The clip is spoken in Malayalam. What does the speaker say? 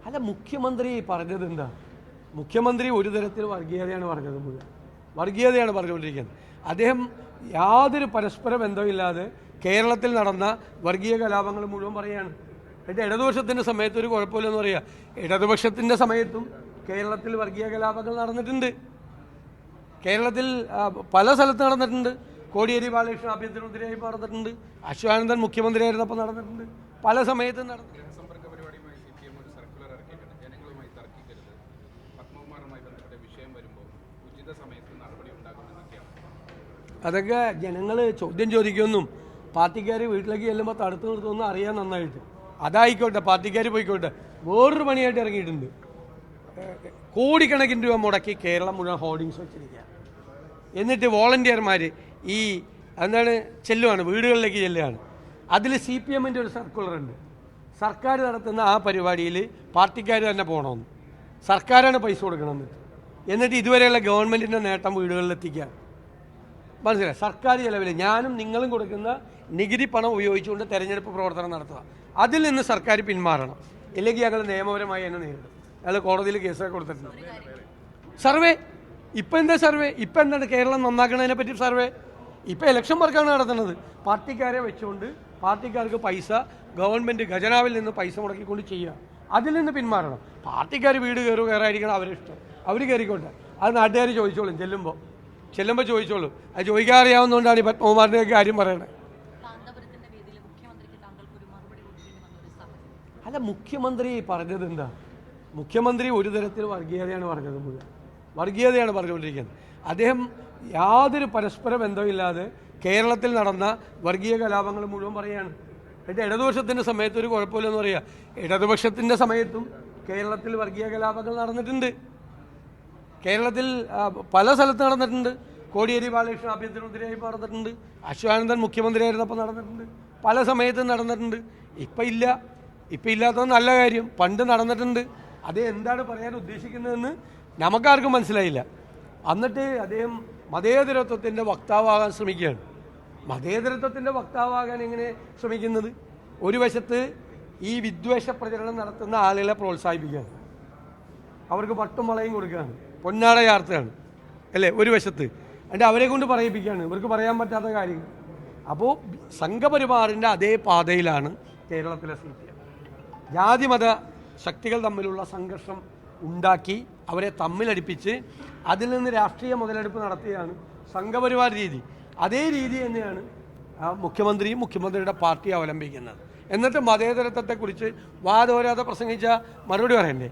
അല്ല, മുഖ്യമന്ത്രി പറഞ്ഞത് എന്താ? മുഖ്യമന്ത്രി ഒരു തരത്തിൽ വർഗീയതയാണ് പറഞ്ഞത്, മുഴുവൻ വർഗീയതയാണ് പറഞ്ഞുകൊണ്ടിരിക്കുന്നത്. അദ്ദേഹം യാതൊരു പരസ്പര ബന്ധമില്ലാതെ കേരളത്തിൽ നടന്ന വർഗീയ കലാപങ്ങൾ മുഴുവൻ പറയുകയാണ്. എന്നിട്ട് ഇടതുപക്ഷത്തിൻ്റെ സമയത്ത് ഒരു കുഴപ്പമില്ലെന്ന് പറയുക. ഇടതുപക്ഷത്തിൻ്റെ സമയത്തും കേരളത്തിൽ വർഗീയ കലാപങ്ങൾ നടന്നിട്ടുണ്ട്. കേരളത്തിൽ പല സ്ഥലത്ത് നടന്നിട്ടുണ്ട്. കോടിയേരി ബാലകൃഷ്ണൻ ആഭ്യന്തരമന്ത്രിയായി നടന്നിട്ടുണ്ട്. അശ്വാനന്ദൻ മുഖ്യമന്ത്രിയായിരുന്നപ്പോൾ നടന്നിട്ടുണ്ട്. പല സമയത്തും നടന്നു. അതൊക്കെ ജനങ്ങൾ ചോദ്യം ചോദിക്കുമെന്നും പാർട്ടിക്കാർ വീട്ടിലേക്ക് ചെല്ലുമ്പോൾ തടുത്തു നിർത്തുമെന്നും അറിയാൻ നന്നായിട്ട്. അതായിക്കോട്ടെ, പാർട്ടിക്കാർ പോയിക്കോട്ടെ. വേറൊരു പണിയായിട്ട് ഇറങ്ങിയിട്ടുണ്ട്. കോടിക്കണക്കിന് രൂപ മുടക്കി കേരളം മുഴുവൻ ഹോർഡിങ്സ് വെച്ചിരിക്കുക. എന്നിട്ട് വോളണ്ടിയർമാർ ഈ ചെല്ലുവാണ്, വീടുകളിലേക്ക് ചെല്ലുകയാണ്. അതിൽ CPM-ൻ്റെ ഒരു സർക്കുലറുണ്ട്. സർക്കാർ നടത്തുന്ന ആ പരിപാടിയിൽ പാർട്ടിക്കാർ തന്നെ പോകണമെന്ന്, സർക്കാരാണ് പൈസ കൊടുക്കണമെന്ന്. എന്നിട്ട് ഇതുവരെയുള്ള ഗവൺമെൻറ്റിൻ്റെ നേട്ടം വീടുകളിലെത്തിക്കുക. മനസ്സിലായി? സർക്കാർ ചിലവിൽ ഞാനും നിങ്ങളും കൊടുക്കുന്ന നികുതി പണം ഉപയോഗിച്ചുകൊണ്ട് തെരഞ്ഞെടുപ്പ് പ്രവർത്തനം നടത്തുക. അതിൽ നിന്ന് സർക്കാർ പിന്മാറണം. ഇല്ലെങ്കിൽ ഞങ്ങൾ നിയമപരമായി എന്നെ നേരിടും. ഞങ്ങൾ കോടതിയിൽ കേസൊക്കെ കൊടുത്തിട്ടുണ്ട്. സർവേ ഇപ്പം എന്താ സർവേ? ഇപ്പം എന്താണ് കേരളം നന്നാക്കുന്നതിനെ പറ്റി സർവേ? ഇപ്പം ഇലക്ഷൻ വർക്കാണ് നടത്തുന്നത്. പാർട്ടിക്കാരെ വെച്ചുകൊണ്ട് പാർട്ടിക്കാർക്ക് പൈസ ഗവൺമെൻറ് ഖജനാവിൽ നിന്ന് പൈസ മുടക്കിക്കൊണ്ട് ചെയ്യുക. അതിൽ നിന്ന് പിന്മാറണം. പാർട്ടിക്കാർ വീട് കയറായിരിക്കണം അവരിഷ്ടം, അവർ കയറിക്കോട്ടെ. അത് നാട്ടുകാർ ചോദിച്ചോളും. ചെല്ലുമ്പോൾ ചോദിച്ചോളൂ. അത് ചോദിക്കാൻ അറിയാവുന്നതുകൊണ്ടാണ് ഈ പത്മകുമാറിൻ്റെ കാര്യം പറയണത്. അല്ല, മുഖ്യമന്ത്രി പറഞ്ഞത് എന്താ? മുഖ്യമന്ത്രി ഒരു തരത്തിൽ വർഗീയതയാണ് പറഞ്ഞത്, മുഴുവൻ വർഗീയതയാണ് പറഞ്ഞുകൊണ്ടിരിക്കുന്നത്. അദ്ദേഹം യാതൊരു പരസ്പര ബന്ധമില്ലാതെ കേരളത്തിൽ നടന്ന വർഗീയ കലാപങ്ങൾ മുഴുവൻ പറയുകയാണ്. എന്നിട്ട് ഇടതുപക്ഷത്തിൻ്റെ സമയത്ത് ഒരു കുഴപ്പമില്ലെന്ന് പറയുക. ഇടതുപക്ഷത്തിൻ്റെ സമയത്തും കേരളത്തിൽ വർഗീയ കലാപങ്ങൾ നടന്നിട്ടുണ്ട്. കേരളത്തിൽ പല സ്ഥലത്ത് നടന്നിട്ടുണ്ട്. കോടിയേരി ബാലകൃഷ്ണൻ ആഭ്യന്തരമന്ത്രിയായി നടന്നിട്ടുണ്ട്. അശ്വാനന്ദൻ മുഖ്യമന്ത്രിയായിരുന്നപ്പോൾ നടന്നിട്ടുണ്ട്. പല സമയത്തും നടന്നിട്ടുണ്ട്. ഇപ്പം ഇല്ലാത്തത് നല്ല കാര്യം. പണ്ട് നടന്നിട്ടുണ്ട്. അത് എന്താണ് പറയാൻ ഉദ്ദേശിക്കുന്നതെന്ന് നമുക്കാർക്കും മനസ്സിലായില്ല. എന്നിട്ട് അദ്ദേഹം മതേതരത്വത്തിൻ്റെ വക്താവാകാൻ ശ്രമിക്കുകയാണ്. മതേതരത്വത്തിൻ്റെ വക്താവാകാൻ എങ്ങനെ ശ്രമിക്കുന്നത്? ഒരു വശത്ത് ഈ വിദ്വേഷ പ്രചരണം നടത്തുന്ന ആളുകളെ പ്രോത്സാഹിപ്പിക്കുകയാണ്, അവർക്ക് പട്ടും വളയും കൊടുക്കുകയാണ്, പൊന്നാട ചാർത്തുകയാണ്, അല്ലേ? ഒരു വശത്ത് എന്നിട്ട് അവരെ കൊണ്ട് പറയിപ്പിക്കുകയാണ് ഇവർക്ക് പറയാൻ പറ്റാത്ത കാര്യങ്ങൾ. അപ്പോൾ സംഘപരിവാറിൻ്റെ അതേ പാതയിലാണ് കേരളത്തിലെ CPM. ജാതിമത ശക്തികൾ തമ്മിലുള്ള സംഘർഷം ഉണ്ടാക്കി അവരെ തമ്മിലടിപ്പിച്ച് അതിൽ നിന്ന് രാഷ്ട്രീയ മുതലെടുപ്പ് നടത്തിയാണ് സംഘപരിവാർ രീതി. അതേ രീതി തന്നെയാണ് മുഖ്യമന്ത്രിയും മുഖ്യമന്ത്രിയുടെ പാർട്ടി അവലംബിക്കുന്നത്. എന്നിട്ട് മതേതരത്വത്തെക്കുറിച്ച് വാദോരാതെ പ്രസംഗിച്ച മറുപടി പറയണ്ടേ?